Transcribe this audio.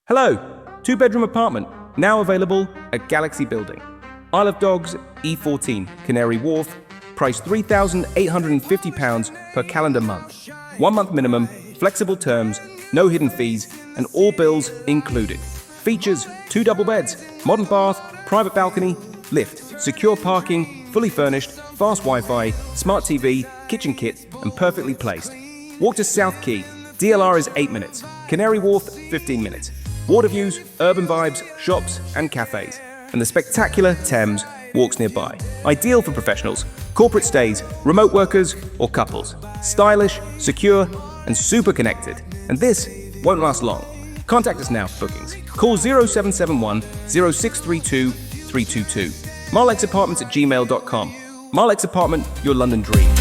Hello, two-bedroom apartment, now available at Galaxy Building. Isle of Dogs, E14, Canary Wharf, price £3,850 per calendar month. 1 month minimum, flexible terms, no hidden fees, and all bills included. Features 2 double beds, modern bath, private balcony, lift, secure parking, fully furnished, fast Wi-Fi, smart TV, kitchen kit, and perfectly placed. Walk to South Quay. DLR is 8 minutes. Canary Wharf, 15 minutes. Water views, urban vibes, shops, and cafes. And the spectacular Thames walks nearby. Ideal for professionals, corporate stays, remote workers, or couples. Stylish, secure, and super connected. And this won't last long. Contact us now for bookings. Call 0771 0632 322. marlexapartments@gmail.com. Marlex Apartment, your London dream.